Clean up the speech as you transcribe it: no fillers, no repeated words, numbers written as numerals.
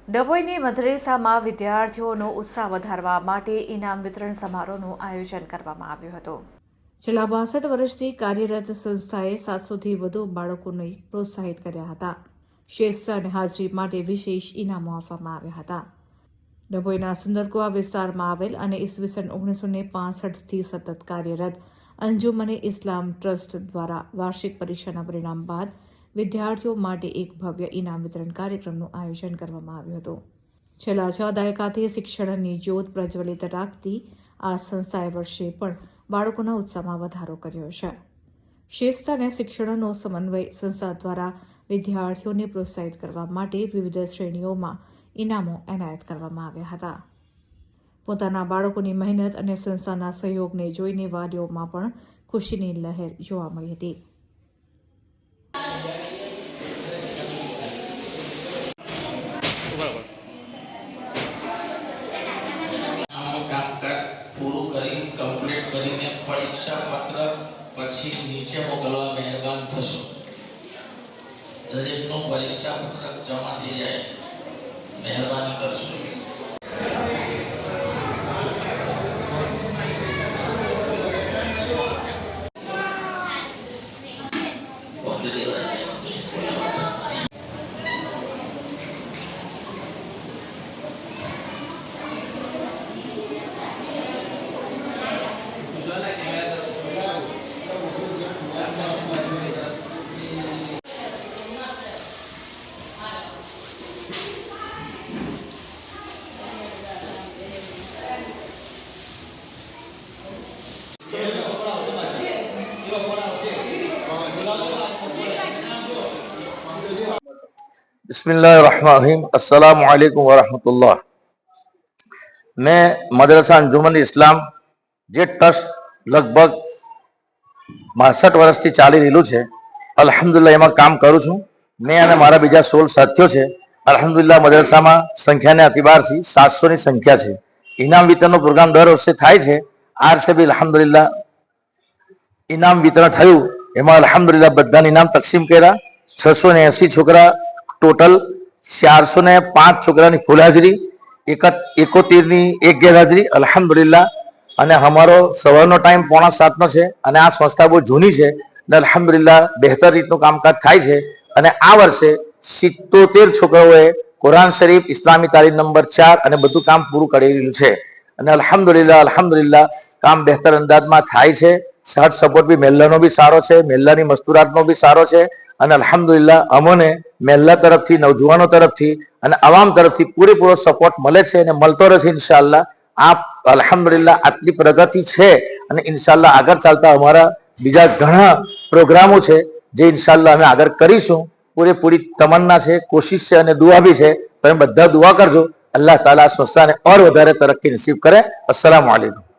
ડભોઈની મદ્રેસામાં વિદ્યાર્થીઓનો ઉત્સાહ વધારવા માટે ઇનામ વિતરણ સમારોહનું આયોજન કરવામાં આવ્યું હતું। છેલ્લા 62 વર્ષથી કાર્યરત સંસ્થાએ 700થી વધુ બાળકોને પ્રોત્સાહિત કર્યા હતા। શ્રેષ્ઠ અને હાજરી માટે વિશેષ ઇનામો આપવામાં આવ્યા હતા। ડભોઈના સુંદરકુવા વિસ્તારમાં આવેલ અને ઈસવીસન 1965થી સતત કાર્યરત અંજુમને ઇસ્લામ ટ્રસ્ટ દ્વારા વાર્ષિક પરીક્ષાના પરિણામ બાદ વિદ્યાર્થીઓ માટે એક ભવ્ય ઇનામ વિતરણ કાર્યક્રમનું આયોજન કરવામાં આવ્યું હતું। છેલ્લા 6 દાયકાથી શિક્ષણની જ્યોત પ્રજ્વલિત રાખતી આ સંસ્થાએ વર્ષે પણ બાળકોના ઉત્સાહમાં વધારો કર્યો છે। શિસ્ત અને શિક્ષણનો સમન્વય સંસ્થા દ્વારા વિદ્યાર્થીઓને પ્રોત્સાહિત કરવા માટે વિવિધ શ્રેણીઓમાં ઇનામો એનાયત કરવામાં આવ્યા હતા। પોતાના બાળકોની મહેનત અને સંસ્થાના સહયોગને જોઈને વાલીઓમાં પણ ખુશીની લહેર જોવા મળી હતી। પૂરું કરી કમ્પ્લીટ કરીને પરીક્ષા પત્ર પછી નીચે મોકલવા મહેરબાન થશો। દરેકનું પરીક્ષા પત્રક જમા થઈ જાય મહેરબાની કરશો। बिस्मिल्लाहिर्रहमानिर्रहीम। अस्सलामु अलैकुम वरहमतुल्लाह। मैं मदरसा अंजुमन इस्लाम जे ट्रस्ट लगभग 62 વર્ષથી ચાલી રહેલું છે। અલ્હમ્દુલિલ્લાહ એમાં કામ કરું છું। મેં અને મારા બીજા 16 સાથીઓ છે। અલ્હમ્દુલિલ્લાહ મદરસામાં સંખ્યાના અતિબારથી 700 ની સંખ્યા છે। ઇનામ વિતરણનો પ્રોગ્રામ દર વર્ષે થાય છે। આ વર્ષે બી અલ્હમ્દુલિલ્લાહ ઇનામ વિતરણ થયું। એમાં અલ્હમ્દુલિલ્લાહ બધાને ઇનામ તકસીમ કર્યા। 680 છોકરા टोटल 405 છોકરાની ફૂલ હાજરી, 71ની એક ગેરહાજરી અલ્હમ્દુલિલ્લાહ। અને અમારો સવારનો ટાઈમ 6:45 છે અને આ સંસ્થા બહુ જૂની છે અને અલ્હમ્દુલિલ્લાહ બહેતર રીતનું કામકાજ થાય છે। અને આ વર્ષે 77 છોકરાઓએ કુરાન શરીફ ઇસ્લામી તાલીમ નંબર 4 અને બધું કામ પૂરું કરેલું છે। અને અલ્હમ્દુલિલ્લાહ કામ બહેતર અંદાજમાં થાય છે। સાથ સપોર્ટ બી મહેલ્લાનો બી સારો છે, મહેલ્લાની મસ્તુરાતનો બી સારો છે। અને અલ્હમ્દુલિલ્લાહ અમોને મહેલ્લા તરફથી, નવજુવાનો તરફથી અને અવામ તરફથી પૂરેપૂરો સપોર્ટ મળે છે અને મળતો રહેશે ઇન્શાઅલ્લાહ। આ અલ્હમ્દુલિલ્લાહ આટલી પ્રગતિ છે અને ઇન્શાઅલ્લાહ આગળ ચાલતા અમારા બીજા ઘણા પ્રોગ્રામો છે જે ઇન્શાઅલ્લાહ અમે આગળ કરીશું। પૂરેપૂરી તમન્ના છે, કોશિશ છે અને દુઆ બી છે। તમે બધા દુઆ કરજો, અલ્લાહ તાલા આ સંસ્થાને ઓર વધારે તરક્કી નસીબ કરે। અસ્સલામુ અલૈકુમ।